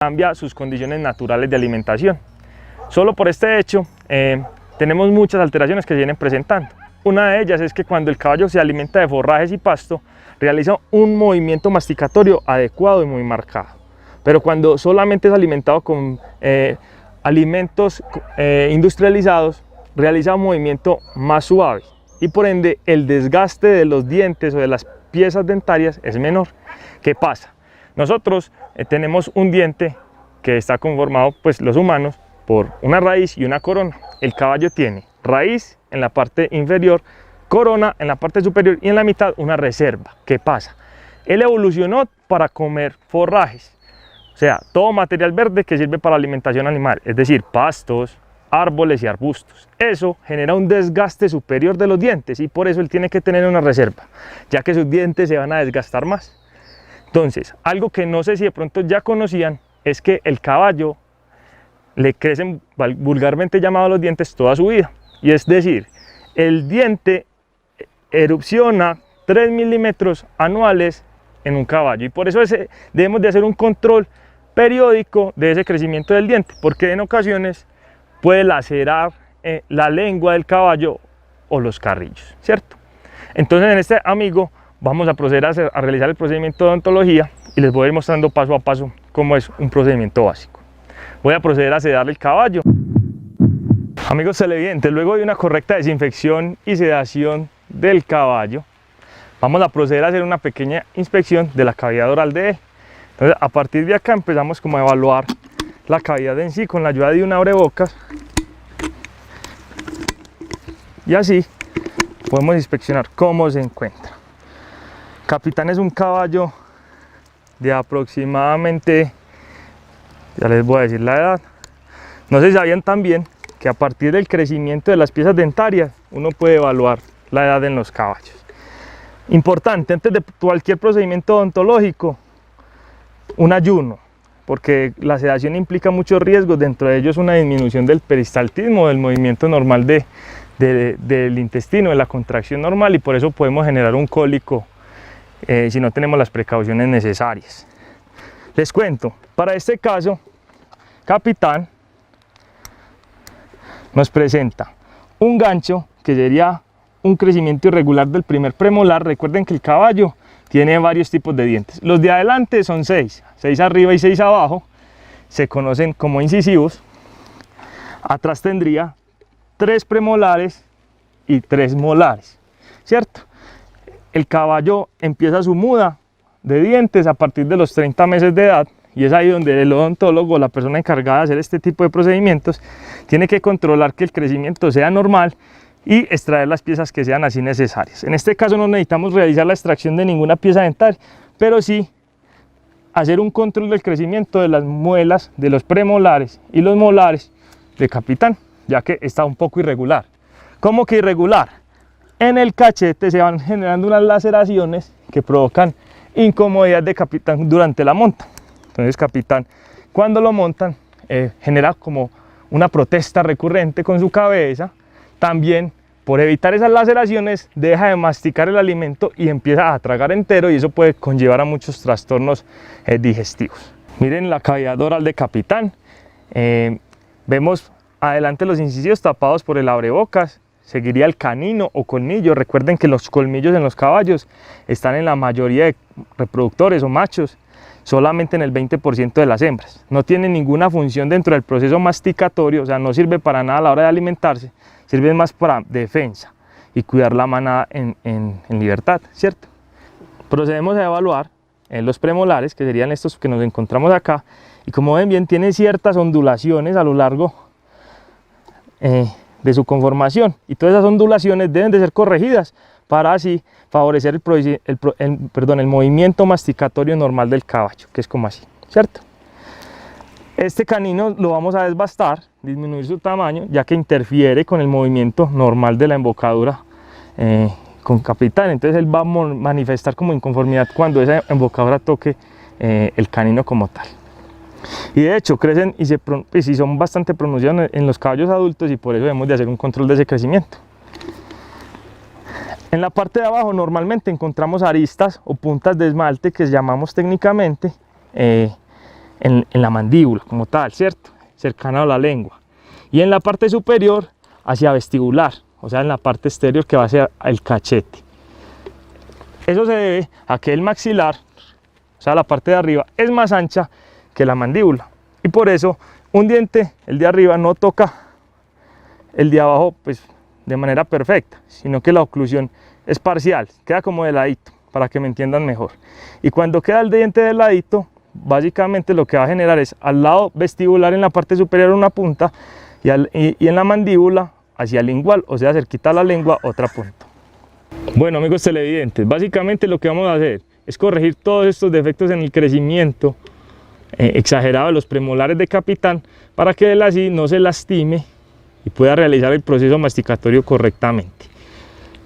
cambia sus condiciones naturales de alimentación. Solo por este hecho tenemos muchas alteraciones que se vienen presentando. Una de ellas es que cuando el caballo se alimenta de forrajes y pasto, realiza un movimiento masticatorio adecuado y muy marcado. Pero cuando solamente es alimentado con alimentos industrializados, realiza un movimiento más suave y por ende el desgaste de los dientes o de las piezas dentarias es menor. ¿Qué pasa? Nosotros tenemos un diente que está conformado, pues los humanos, por una raíz y una corona. El caballo tiene raíz en la parte inferior, corona en la parte superior y en la mitad una reserva. ¿Qué pasa? Él evolucionó para comer forrajes, o sea, todo material verde que sirve para la alimentación animal, es decir, pastos, árboles y arbustos. Eso genera un desgaste superior de los dientes y por eso él tiene que tener una reserva, ya que sus dientes se van a desgastar más. Entonces, algo que no sé si de pronto ya conocían es que el caballo le crecen vulgarmente llamados los dientes toda su vida. Y es decir, el diente erupciona 3 milímetros anuales en un caballo y por eso debemos de hacer un control periódico de ese crecimiento del diente, porque en ocasiones puede lacerar la lengua del caballo o los carrillos, ¿cierto? Entonces en este amigo vamos a proceder a realizar el procedimiento de odontología y les voy a ir mostrando paso a paso cómo es un procedimiento básico. Voy a proceder a sedar el caballo. Amigos televidentes, luego de una correcta desinfección y sedación del caballo, vamos a proceder a hacer una pequeña inspección de la cavidad oral de él. Entonces, a partir de acá empezamos como a evaluar la cavidad en sí con la ayuda de un abrebocas y así podemos inspeccionar cómo se encuentra. Capitán es un caballo de aproximadamente, ya les voy a decir la edad. No sé si sabían también que a partir del crecimiento de las piezas dentarias uno puede evaluar la edad en los caballos. Importante, antes de cualquier procedimiento odontológico, un ayuno, porque la sedación implica muchos riesgos, dentro de ellos una disminución del peristaltismo, del movimiento normal del intestino, de la contracción normal, y por eso podemos generar un cólico si no tenemos las precauciones necesarias. Les cuento, para este caso, Capitán nos presenta un gancho que sería un crecimiento irregular del primer premolar. Recuerden que el caballo tiene varios tipos de dientes. Los de adelante son 6 arriba y 6 abajo, se conocen como incisivos. Atrás tendría 3 premolares y 3 molares, ¿cierto? El caballo empieza su muda de dientes a partir de los 30 meses de edad y es ahí donde el odontólogo, la persona encargada de hacer este tipo de procedimientos, tiene que controlar que el crecimiento sea normal y extraer las piezas que sean así necesarias. En este caso no necesitamos realizar la extracción de ninguna pieza dental, pero sí hacer un control del crecimiento de las muelas, de los premolares y los molares de Capitán, ya que está un poco irregular. ¿Cómo que irregular? En el cachete se van generando unas laceraciones que provocan incomodidad de Capitán durante la monta. Entonces Capitán, cuando lo montan, genera como una protesta recurrente con su cabeza. También, por evitar esas laceraciones, deja de masticar el alimento y empieza a tragar entero, y eso puede conllevar a muchos trastornos digestivos. Miren la cavidad oral de Capitán. Vemos adelante los incisivos tapados por el abrebocas. Seguiría el canino o colmillo. Recuerden que los colmillos en los caballos están en la mayoría de reproductores o machos, solamente en el 20% de las hembras. No tiene ninguna función dentro del proceso masticatorio, o sea, no sirve para nada a la hora de alimentarse, sirve más para defensa y cuidar la manada en libertad, ¿cierto? Procedemos a evaluar los premolares, que serían estos que nos encontramos acá, y como ven bien, tiene ciertas ondulaciones a lo largo de su conformación, y todas esas ondulaciones deben de ser corregidas para así favorecer el movimiento masticatorio normal del caballo, que es como así, ¿cierto? Este canino lo vamos a desbastar, disminuir su tamaño, ya que interfiere con el movimiento normal de la embocadura con Capitán. Entonces él va a manifestar como inconformidad cuando esa embocadura toque el canino como tal. Y de hecho crecen y son bastante pronunciados en los caballos adultos, y por eso debemos de hacer un control de ese crecimiento. En la parte de abajo normalmente encontramos aristas o puntas de esmalte, que llamamos técnicamente, en la mandíbula como tal, ¿cierto? Cercano a la lengua. Y en la parte superior hacia vestibular, o sea, en la parte exterior que va hacia el cachete. Eso se debe a que el maxilar, o sea, la parte de arriba, es más ancha que la mandíbula. Y por eso un diente, el de arriba, no toca el de abajo pues, de manera perfecta, sino que la oclusión es parcial, queda como de ladito, para que me entiendan mejor. Y cuando queda el diente de ladito, básicamente lo que va a generar es al lado vestibular en la parte superior una punta y en la mandíbula hacia lingual, o sea, cerquita a la lengua, otra punta. Bueno, amigos televidentes, básicamente lo que vamos a hacer es corregir todos estos defectos en el crecimiento exagerado de los premolares de Capitán para que él así no se lastime y pueda realizar el proceso masticatorio correctamente.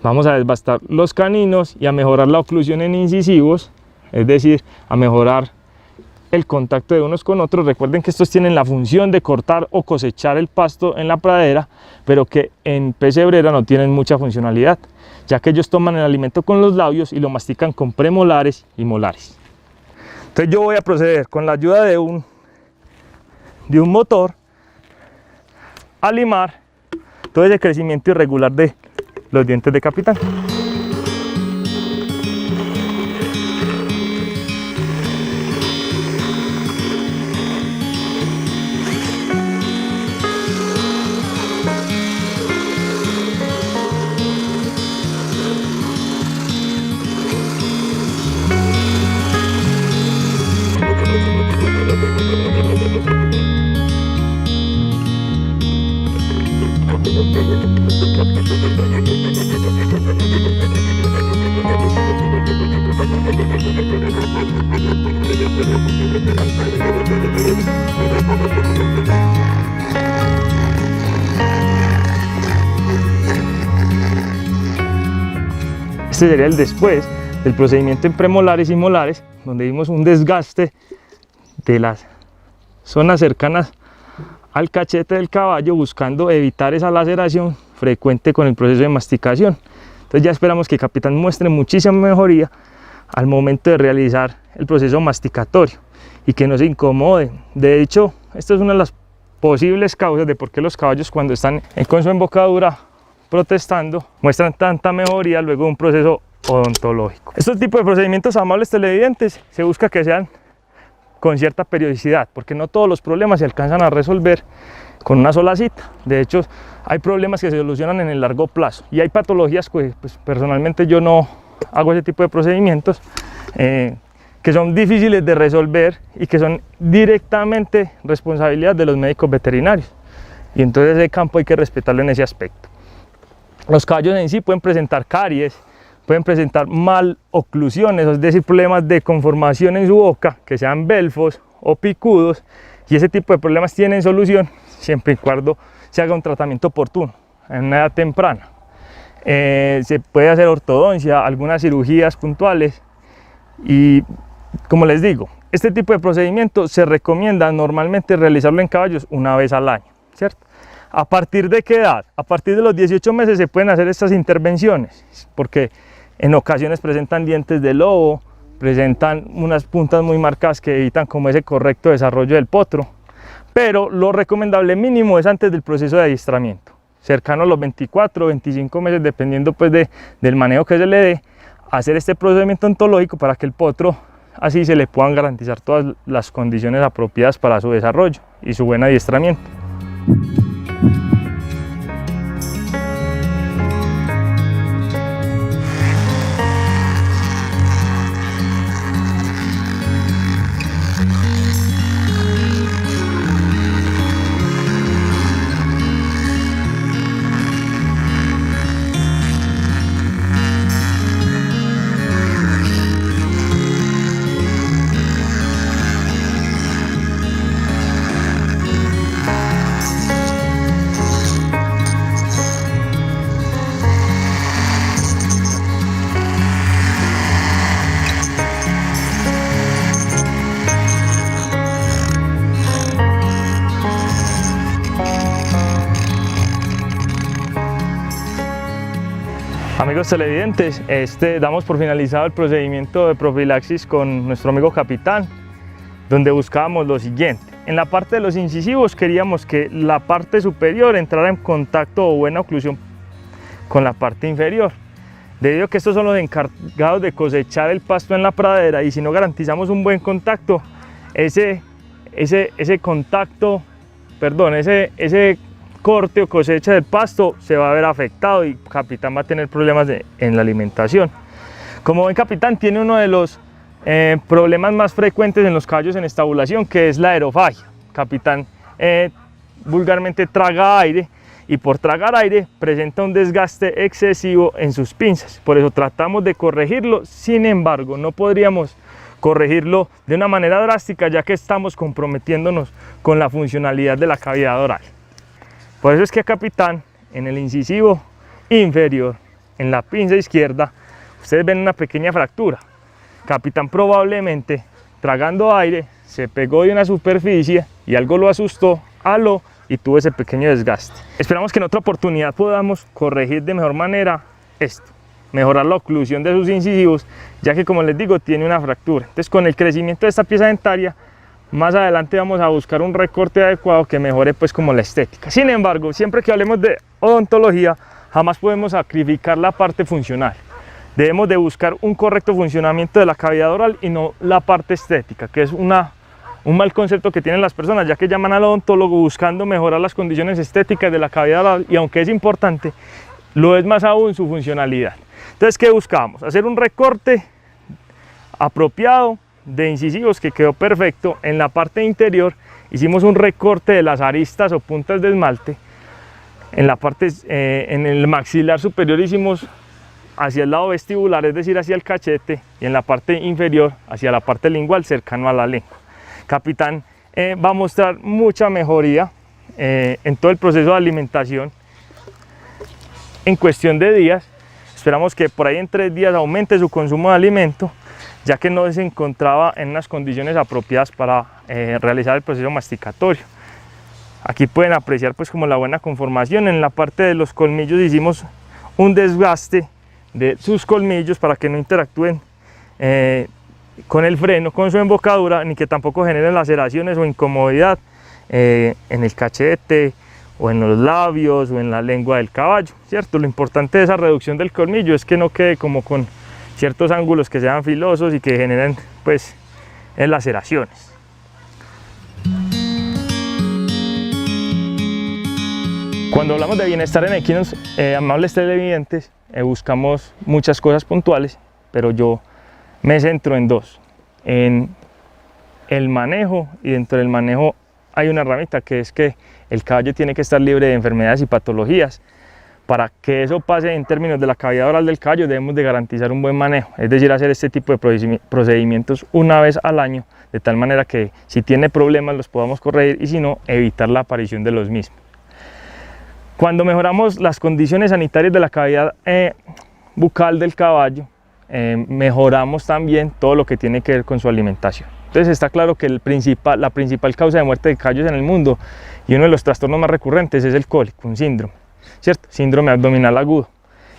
Vamos a desbastar los caninos y a mejorar la oclusión en incisivos, es decir, a mejorar el contacto de unos con otros. Recuerden que estos tienen la función de cortar o cosechar el pasto en la pradera, pero que en pesebrera no tienen mucha funcionalidad, ya que ellos toman el alimento con los labios y lo mastican con premolares y molares. Entonces yo voy a proceder con la ayuda de un motor a limar todo ese crecimiento irregular de los dientes de Capitán. Este sería el después del procedimiento en premolares y molares, donde vimos un desgaste de las zonas cercanas al cachete del caballo, buscando evitar esa laceración frecuente con el proceso de masticación. Entonces ya esperamos que Capitán muestre muchísima mejoría al momento de realizar el proceso masticatorio y que no se incomode. De hecho, esta es una de las posibles causas de por qué los caballos, cuando están con su embocadura protestando, muestran tanta mejoría luego de un proceso odontológico. Estos tipos de procedimientos, amables televidentes, se busca que sean con cierta periodicidad, porque no todos los problemas se alcanzan a resolver con una sola cita. De hecho, hay problemas que se solucionan en el largo plazo y hay patologías que pues, personalmente yo no hago ese tipo de procedimientos que son difíciles de resolver y que son directamente responsabilidad de los médicos veterinarios, y entonces ese campo hay que respetarlo en ese aspecto. Los caballos en sí pueden presentar caries, pueden presentar maloclusiones, es decir, problemas de conformación en su boca, que sean belfos o picudos, y ese tipo de problemas tienen solución siempre y cuando se haga un tratamiento oportuno, en una edad temprana. Se puede hacer ortodoncia, algunas cirugías puntuales, y como les digo, este tipo de procedimiento se recomienda normalmente realizarlo en caballos una vez al año, ¿cierto? ¿A partir de qué edad? A partir de los 18 meses se pueden hacer estas intervenciones, porque en ocasiones presentan dientes de lobo, presentan unas puntas muy marcadas que evitan como ese correcto desarrollo del potro, pero lo recomendable mínimo es antes del proceso de adiestramiento, cercano a los 24 o 25 meses, dependiendo pues del manejo que se le dé, hacer este procedimiento ontológico para que el potro así se le puedan garantizar todas las condiciones apropiadas para su desarrollo y su buen adiestramiento. Amigos televidentes, damos por finalizado el procedimiento de profilaxis con nuestro amigo Capitán. donde buscábamos lo siguiente. En la parte de los incisivos queríamos que la parte superior entrara en contacto o buena oclusión con la parte inferior, debido a que estos son los encargados de cosechar el pasto en la pradera, y si no garantizamos un buen contacto, ese corte o cosecha del pasto se va a ver afectado y Capitán va a tener problemas en la alimentación. Como ven, Capitán tiene uno de los problemas más frecuentes en los caballos en estabulación, que es la aerofagia. Capitán vulgarmente traga aire, y por tragar aire presenta un desgaste excesivo en sus pinzas. Por eso tratamos de corregirlo. Sin embargo, no podríamos corregirlo de una manera drástica, ya que estamos comprometiéndonos con la funcionalidad de la cavidad oral. Por eso es que a Capitán, en el incisivo inferior, en la pinza izquierda, ustedes ven una pequeña fractura. Capitán probablemente, tragando aire, se pegó de una superficie y algo lo asustó, aló y tuvo ese pequeño desgaste. Esperamos que en otra oportunidad podamos corregir de mejor manera esto, mejorar la oclusión de sus incisivos, ya que, como les digo, tiene una fractura. Entonces, con el crecimiento de esta pieza dentaria, más adelante vamos a buscar un recorte adecuado que mejore pues como la estética. Sin embargo, siempre que hablemos de odontología, jamás podemos sacrificar la parte funcional. Debemos de buscar un correcto funcionamiento de la cavidad oral y no la parte estética, que es un mal concepto que tienen las personas, ya que llaman al odontólogo buscando mejorar las condiciones estéticas de la cavidad oral, y aunque es importante, lo es más aún su funcionalidad. Entonces, ¿qué buscamos? Hacer un recorte apropiado de incisivos que quedó perfecto. En la parte interior hicimos un recorte de las aristas o puntas de esmalte. En la parte, en el maxilar superior hicimos hacia el lado vestibular, es decir, hacia el cachete, y en la parte inferior hacia la parte lingual, cercano a la lengua. Capitán va a mostrar mucha mejoría en todo el proceso de alimentación en cuestión de días. Esperamos que por ahí en 3 días aumente su consumo de alimento, ya que no se encontraba en unas condiciones apropiadas para realizar el proceso masticatorio. Aquí pueden apreciar pues como la buena conformación. En la parte de los colmillos hicimos un desgaste de sus colmillos para que no interactúen con el freno, con su embocadura, ni que tampoco generen laceraciones o incomodidad en el cachete o en los labios o en la lengua del caballo, ¿cierto? Lo importante de esa reducción del colmillo es que no quede como con ciertos ángulos que sean filosos y que generen pues laceraciones. Cuando hablamos de bienestar en equinos, amables televidentes, buscamos muchas cosas puntuales, pero yo me centro en 2, en el manejo, y dentro del manejo hay una ramita que es que el caballo tiene que estar libre de enfermedades y patologías. Para que eso pase en términos de la cavidad oral del caballo, debemos de garantizar un buen manejo, es decir, hacer este tipo de procedimientos una vez al año, de tal manera que si tiene problemas los podamos corregir, y si no, evitar la aparición de los mismos. Cuando mejoramos las condiciones sanitarias de la cavidad bucal del caballo, mejoramos también todo lo que tiene que ver con su alimentación. Entonces está claro que la principal causa de muerte de caballos en el mundo y uno de los trastornos más recurrentes es el cólico, un síndrome, ¿cierto? Síndrome abdominal agudo,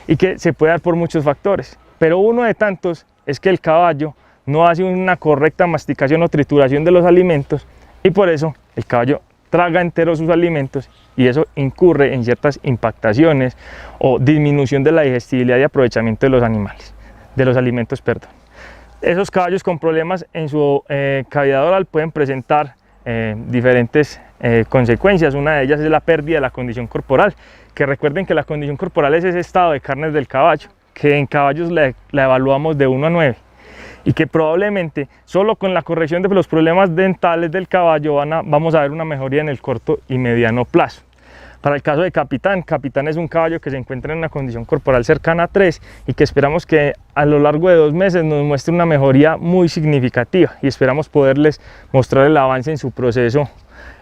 y que se puede dar por muchos factores, pero uno de tantos es que el caballo no hace una correcta masticación o trituración de los alimentos, y por eso el caballo traga entero sus alimentos, y eso incurre en ciertas impactaciones o disminución de la digestibilidad y aprovechamiento de los alimentos. Esos caballos con problemas en su cavidad oral pueden presentar diferentes consecuencias. Una de ellas es la pérdida de la condición corporal, que recuerden que la condición corporal es ese estado de carnes del caballo, que en caballos la evaluamos de 1 a 9, y que probablemente solo con la corrección de los problemas dentales del caballo vamos a ver una mejoría en el corto y mediano plazo. Para el caso de Capitán, Capitán es un caballo que se encuentra en una condición corporal cercana a 3 y que esperamos que a lo largo de 2 meses nos muestre una mejoría muy significativa, y esperamos poderles mostrar el avance en su proceso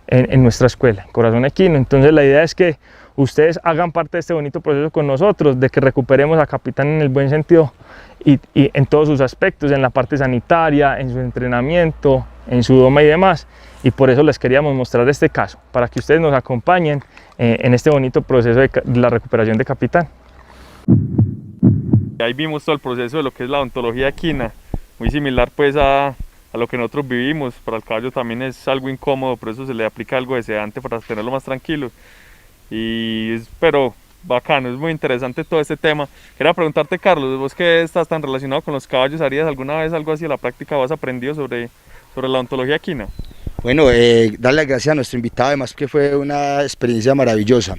en nuestra escuela, Corazón Equino. Entonces la idea es que ustedes hagan parte de este bonito proceso con nosotros, de que recuperemos a Capitán en el buen sentido y en todos sus aspectos, en la parte sanitaria, en su entrenamiento, en su doma y demás. Y por eso les queríamos mostrar este caso, para que ustedes nos acompañen en este bonito proceso de la recuperación de Capitán. Ahí vimos todo el proceso de lo que es la odontología equina, muy similar pues a a lo que nosotros vivimos. Para el caballo también es algo incómodo, por eso se le aplica algo de sedante para tenerlo más tranquilo. Pero bacano, es muy interesante todo este tema. Quería preguntarte, Carlos, vos que estás tan relacionado con los caballos, ¿harías alguna vez algo así a la práctica o has aprendido sobre la odontología equina? Bueno, darle las gracias a nuestro invitado, además que fue una experiencia maravillosa.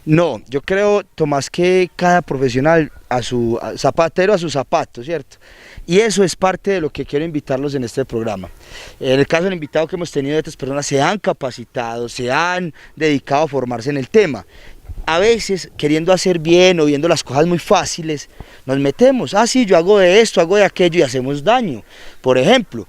No, yo creo, Tomás, que cada profesional zapatero a su zapato, ¿cierto? Y eso es parte de lo que quiero invitarlos en este programa. En el caso del invitado que hemos tenido, estas personas se han capacitado, se han dedicado a formarse en el tema. A veces, queriendo hacer bien o viendo las cosas muy fáciles, nos metemos, sí, yo hago de esto, hago de aquello y hacemos daño. Por ejemplo,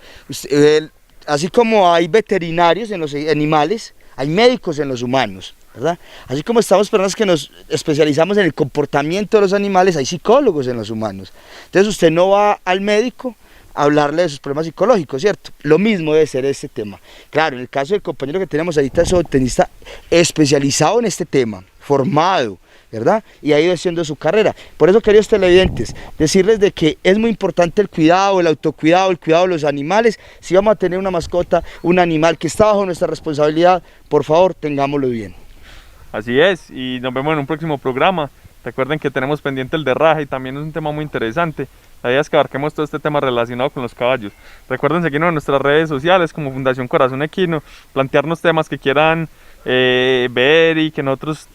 así como hay veterinarios en los animales, hay médicos en los humanos, ¿verdad? Así como estamos personas que nos especializamos en el comportamiento de los animales, hay psicólogos en los humanos. Entonces usted no va al médico a hablarle de sus problemas psicológicos, ¿cierto? Lo mismo debe ser este tema. Claro, en el caso del compañero que tenemos ahorita es zootecnista especializado en este tema, formado, ¿verdad? Y ha ido haciendo su carrera. Por eso, queridos televidentes, decirles de que es muy importante el cuidado, el autocuidado, el cuidado de los animales. Si vamos a tener una mascota, un animal que está bajo nuestra responsabilidad, por favor, tengámoslo bien. Así es, y nos vemos en un próximo programa. Recuerden que tenemos pendiente el de raja y también es un tema muy interesante. La idea es que abarquemos todo este tema relacionado con los caballos. Recuerden seguirnos en nuestras redes sociales como Fundación Corazón Equino, plantearnos temas que quieran ver y que nosotros